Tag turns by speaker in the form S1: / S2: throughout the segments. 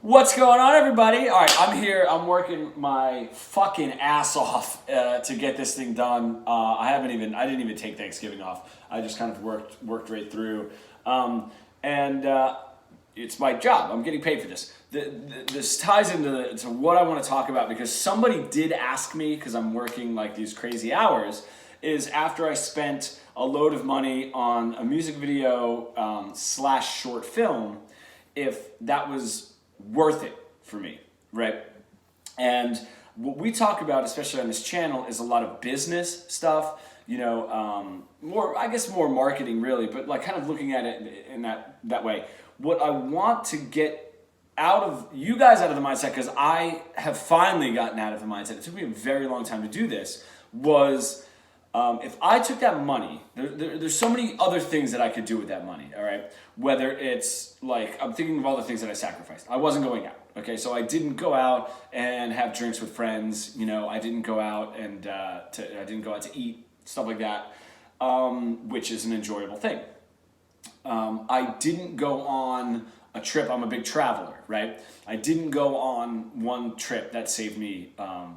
S1: What's going on, everybody? All right, I'm here. I'm working my fucking ass off to get this thing done. I didn't even take Thanksgiving off. I just kind of worked right through, and it's my job. I'm getting paid for this. This ties into what I want to talk about because somebody did ask me, because I'm working like these crazy hours, is after I spent a load of money on a music video slash short film, if that was worth it for me, right? And what we talk about, especially on this channel, is a lot of business stuff, more marketing really, but like kind of looking at it in that way. What I want to get out of you guys out of the mindset, because I have finally gotten out of the mindset, it took me a very long time to do this, was if I took that money, there's so many other things that I could do with that money, all right? Whether it's like, I'm thinking of all the things that I sacrificed. I wasn't going out, okay? So I didn't go out and have drinks with friends, I didn't go out and I didn't go out to eat, stuff like that, which is an enjoyable thing. I didn't go on a trip. I'm a big traveler, right? I didn't go on one trip that saved me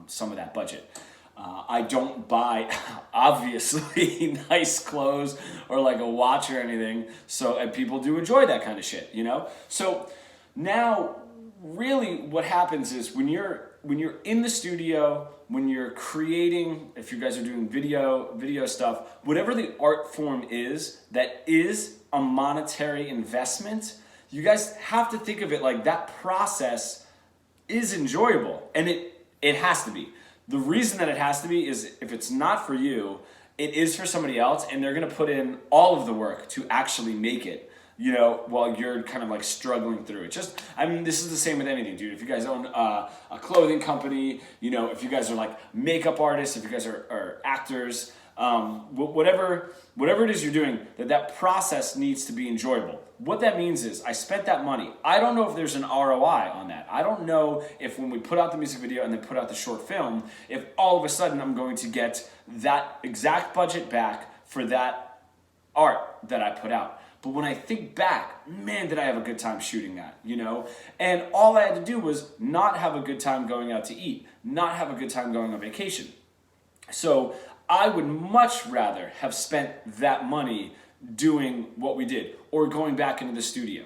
S1: some of that budget. I don't buy, obviously, nice clothes or like a watch or anything. And people do enjoy that kind of shit, So now, really, what happens is when you're in the studio, when you're creating, if you guys are doing video stuff, whatever the art form is that is a monetary investment, you guys have to think of it like that process is enjoyable, and it has to be. The reason that it has to be is if it's not for you, it is for somebody else, and they're gonna put in all of the work to actually make it, while you're kind of like struggling through it. This is the same with anything, dude. If you guys own a clothing company, if you guys are like makeup artists, if you guys are actors, whatever it is you're doing, that process needs to be enjoyable. What that means is I spent that money. I don't know if there's an ROI on that. I don't know if when we put out the music video and then put out the short film, if all of a sudden I'm going to get that exact budget back for that art that I put out. But when I think back, man, did I have a good time shooting that, And all I had to do was not have a good time going out to eat, not have a good time going on vacation. So I would much rather have spent that money doing what we did or going back into the studio.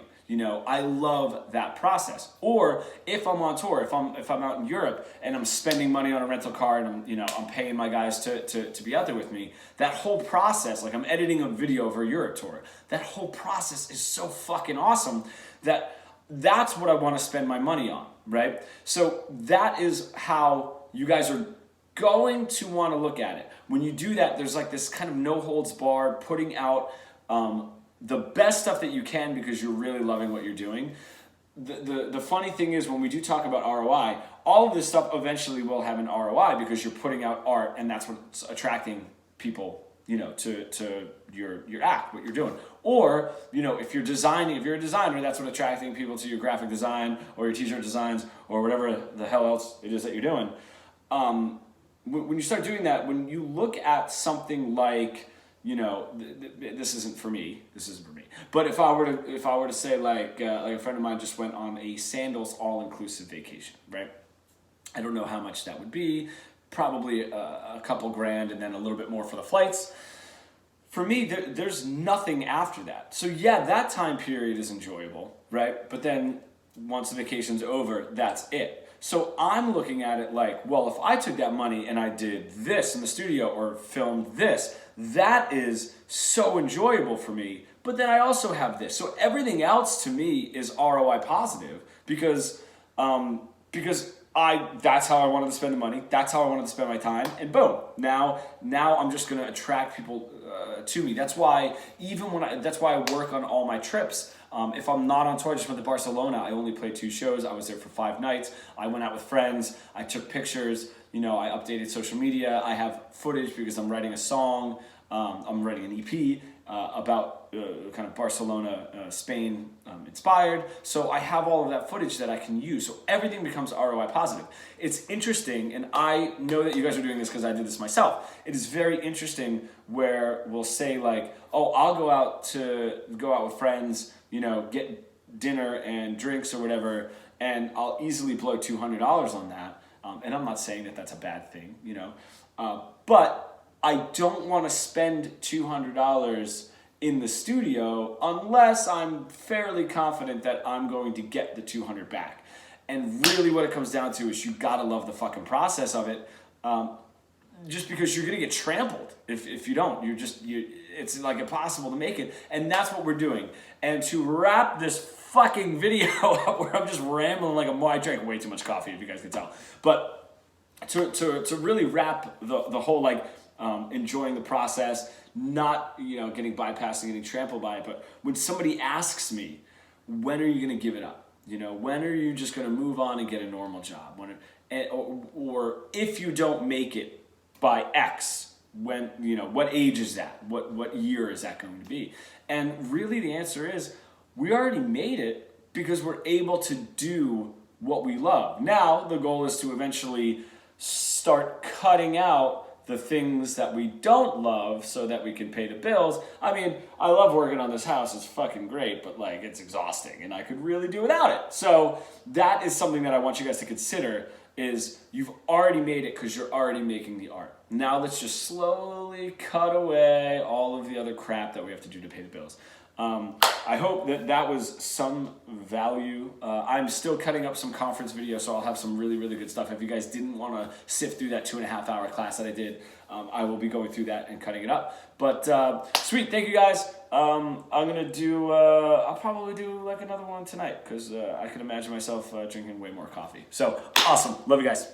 S1: I love that process. Or if I'm on tour, if I'm out in Europe and I'm spending money on a rental car and I'm paying my guys to be out there with me, that whole process, like I'm editing a video for a Europe tour, that whole process is so fucking awesome that's what I want to spend my money on, right? So that is how you guys are going to want to look at it. When you do that, there's like this kind of no holds barred, putting out the best stuff that you can because you're really loving what you're doing. The funny thing is when we do talk about ROI, all of this stuff eventually will have an ROI because you're putting out art, and that's what's attracting people, to your act, what you're doing. Or, if you're a designer, that's what attracting people to your graphic design or your t-shirt designs or whatever the hell else it is that you're doing. When you start doing that, when you look at something like, this isn't for me. But if I were to say like a friend of mine just went on a sandals all-inclusive vacation, right? I don't know how much that would be. Probably a couple grand and then a little bit more for the flights. For me, there's nothing after that. So yeah, that time period is enjoyable, right? But then once the vacation's over, that's it. So I'm looking at it like, well, if I took that money and I did this in the studio or filmed this, that is so enjoyable for me. But then I also have this. So everything else to me is ROI positive because that's how I wanted to spend the money. That's how I wanted to spend my time. And boom, now I'm just going to attract people to me. That's why I work on all my trips. If I'm not on tour, I just went to Barcelona. I only played 2 shows. I was there for 5 nights. I went out with friends. I took pictures. I updated social media. I have footage because I'm writing a song. I'm writing an EP about kind of Barcelona, Spain inspired. So I have all of that footage that I can use. So everything becomes ROI positive. It's interesting, and I know that you guys are doing this because I did this myself. It is very interesting where we'll say like, oh, I'll go out with friends, get dinner and drinks or whatever, and I'll easily blow $200 on that. And I'm not saying that that's a bad thing, you know, but I don't want to spend $200 in the studio unless I'm fairly confident that I'm going to get the 200 back. And really what it comes down to is you gotta love the fucking process of it, just because you're gonna get trampled if you don't. It's like impossible to make it, and that's what we're doing. And to wrap this fucking video up where I'm just rambling like I drank way too much coffee, if you guys can tell. But to really wrap the whole like enjoying the process, not getting bypassed and getting trampled by it. But when somebody asks me, when are you gonna give it up? When are you just gonna move on and get a normal job? Or if you don't make it by X, when what age is that? What year is that going to be? And really the answer is we already made it because we're able to do what we love. Now the goal is to eventually start cutting out the things that we don't love so that we can pay the bills. I mean, I love working on this house. It's fucking great, but like it's exhausting and I could really do without it. So that is something that I want you guys to consider, is you've already made it because you're already making the art. Now let's just slowly cut away all of the other crap that we have to do to pay the bills. I hope that was some value. I'm still cutting up some conference videos, so I'll have some really, really good stuff. If you guys didn't want to sift through that 2.5-hour class that I did, I will be going through that and cutting it up. But sweet, thank you guys. I'll probably do like another one tonight because I can imagine myself drinking way more coffee. So awesome. Love you guys.